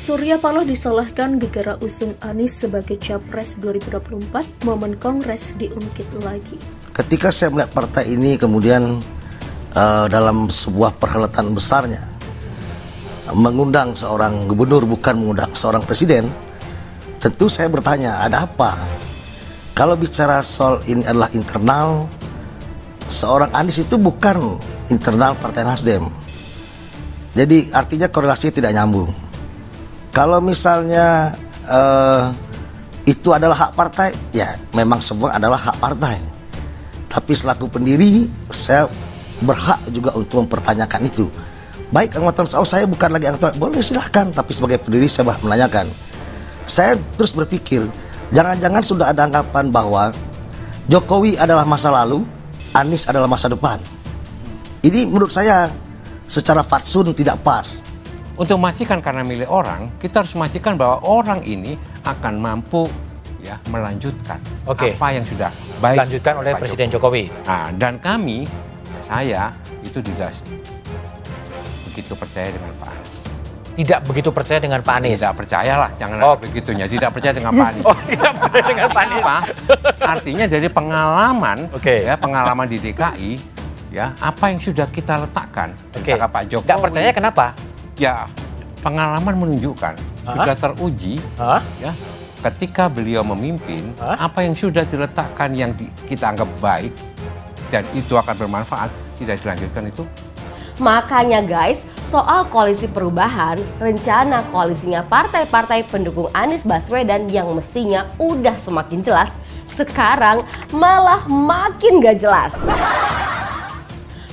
Surya Paloh disalahkan gegara usung Anies sebagai Capres 2024, momen Kongres diungkit lagi. Ketika saya melihat partai ini kemudian dalam sebuah perhelatan besarnya mengundang seorang gubernur bukan mengundang seorang presiden, tentu saya bertanya, ada apa? Kalau bicara soal ini adalah internal, seorang Anies itu bukan internal Partai Nasdem. Jadi artinya korelasinya tidak nyambung. Kalau misalnya itu adalah hak partai, ya memang semua adalah hak partai. Tapi selaku pendiri, saya berhak juga untuk mempertanyakan itu. Baik anggota, saya bukan lagi anggota, boleh silahkan. Tapi sebagai pendiri saya berhak menanyakan. Saya terus berpikir, jangan-jangan sudah ada anggapan bahwa Jokowi adalah masa lalu, Anies adalah masa depan. Ini menurut saya secara fatsun tidak pas. Untuk memastikan karena milik orang, kita harus memastikan bahwa orang ini akan mampu ya melanjutkan apa yang sudah baik dilanjutkan oleh Presiden Jokowi. Nah, dan saya itu tidak begitu percaya dengan Pak Anies. Tidak begitu percaya dengan Pak Anies? Tidak percayalah, jangan begitunya. Tidak percaya dengan Pak Anies. Oh, tidak percaya dengan Pak Anies. Apa? Artinya dari pengalaman, ya pengalaman di DKI, ya apa yang sudah kita letakkan kepada Pak Jokowi. Tidak percaya kenapa? Ya, pengalaman menunjukkan sudah teruji, ya, ketika beliau memimpin, apa yang sudah diletakkan yang kita anggap baik dan itu akan bermanfaat, tidak dilanjutkan itu. Makanya guys, soal koalisi perubahan, rencana koalisinya partai-partai pendukung Anies Baswedan yang mestinya udah semakin jelas, sekarang malah makin gak jelas.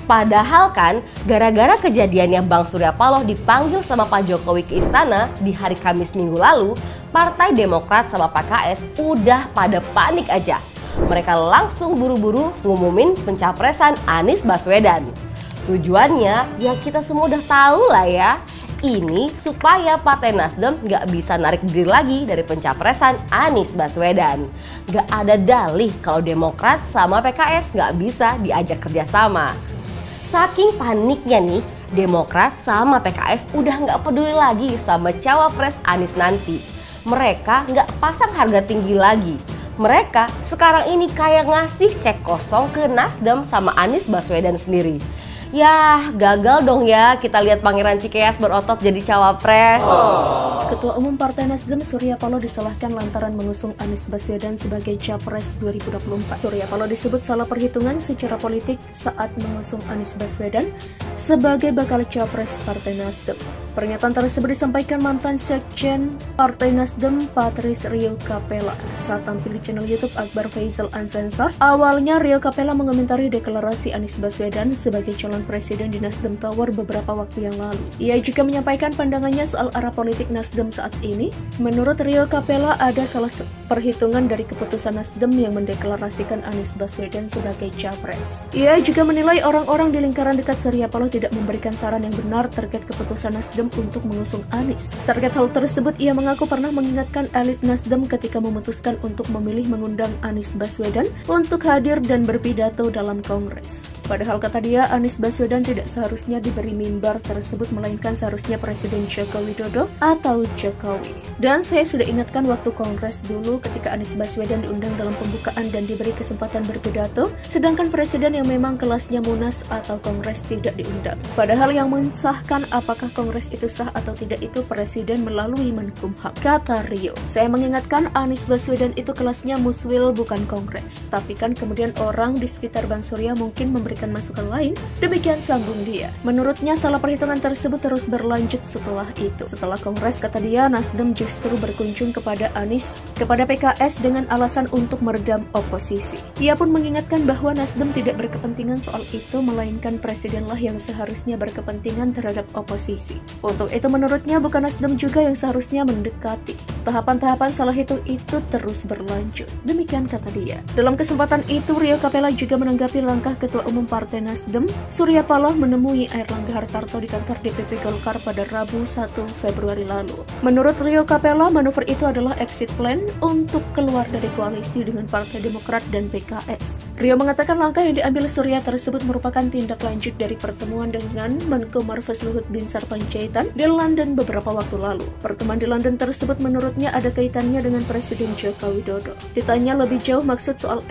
Padahal kan, gara-gara kejadiannya Bang Surya Paloh dipanggil sama Pak Jokowi ke istana di hari Kamis minggu lalu, Partai Demokrat sama PKS udah pada panik aja. Mereka langsung buru-buru ngumumin pencapresan Anies Baswedan. Tujuannya, ya kita semua udah tahu lah ya. Ini supaya Partai Nasdem nggak bisa narik diri lagi dari pencapresan Anies Baswedan. Nggak ada dalih kalau Demokrat sama PKS nggak bisa diajak kerjasama. Saking paniknya nih, Demokrat sama PKS udah nggak peduli lagi sama cawapres Anies nanti. Mereka nggak pasang harga tinggi lagi. Mereka sekarang ini kayak ngasih cek kosong ke Nasdem sama Anies Baswedan sendiri. Yah, gagal dong ya kita lihat Pangeran Cikeas berotot jadi cawapres. Ketua Umum Partai Nasdem Surya Paloh disalahkan lantaran mengusung Anies Baswedan sebagai Capres 2024. Surya Paloh disebut salah perhitungan secara politik saat mengusung Anies Baswedan sebagai bakal Capres Partai Nasdem. Pernyataan tersebut disampaikan mantan Sekjen Partai Nasdem Patrice Rio Capella saat tampil di channel YouTube Akbar Faisal Uncensored. Awalnya Rio Capella mengomentari deklarasi Anies Baswedan sebagai calon presiden di Nasdem Tower beberapa waktu yang lalu. Ia juga menyampaikan pandangannya soal arah politik Nasdem saat ini. Menurut Rio Capella, ada salah perhitungan dari keputusan Nasdem yang mendeklarasikan Anies Baswedan sebagai Capres. Ia juga menilai orang-orang di lingkaran dekat Surya Paloh tidak memberikan saran yang benar terkait keputusan Nasdem untuk mengusung Anies. Terkait hal tersebut, ia mengaku pernah mengingatkan elit Nasdem ketika memutuskan untuk memilih mengundang Anies Baswedan untuk hadir dan berpidato dalam Kongres. Padahal kata dia, Anies Baswedan tidak seharusnya diberi mimbar tersebut, melainkan seharusnya Presiden Joko Widodo atau Jokowi. Dan saya sudah ingatkan waktu Kongres dulu ketika Anies Baswedan diundang dalam pembukaan dan diberi kesempatan berpidato, sedangkan Presiden yang memang kelasnya Munas atau Kongres tidak diundang. Padahal yang mensahkan apakah Kongres itu sah atau tidak itu Presiden melalui Menkumham, kata Rio. Saya mengingatkan Anies Baswedan itu kelasnya Muswil bukan Kongres. Tapi kan kemudian orang di sekitar Bang Surya mungkin memberikan masukan lain, demikian sambung dia. Menurutnya salah perhitungan tersebut terus berlanjut setelah itu. Setelah Kongres, kata dia, Nasdem justru berkunjung kepada Anies, kepada PKS dengan alasan untuk meredam oposisi. Ia pun mengingatkan bahwa Nasdem tidak berkepentingan soal itu, melainkan Presidenlah yang seharusnya berkepentingan terhadap oposisi. Untuk itu menurutnya bukan Nasdem juga yang seharusnya mendekati. Tahapan-tahapan salah hitung itu terus berlanjut. Demikian kata dia. Dalam kesempatan itu, Rio Capella juga menanggapi langkah Ketua Umum Partai Nasdem, Surya Paloh menemui Airlangga Hartarto di kantor DPP Golkar pada Rabu 1 Februari lalu. Menurut Rio Capella, manuver itu adalah exit plan untuk keluar dari koalisi dengan Partai Demokrat dan PKS. Rio mengatakan langkah yang diambil Surya tersebut merupakan tindak lanjut dari pertemuan dengan Menko Marves Luhut Binsar Panjaitan di London beberapa waktu lalu. Pertemuan di London tersebut menurutnya ada kaitannya dengan Presiden Joko Widodo. Ditanya lebih jauh maksud soal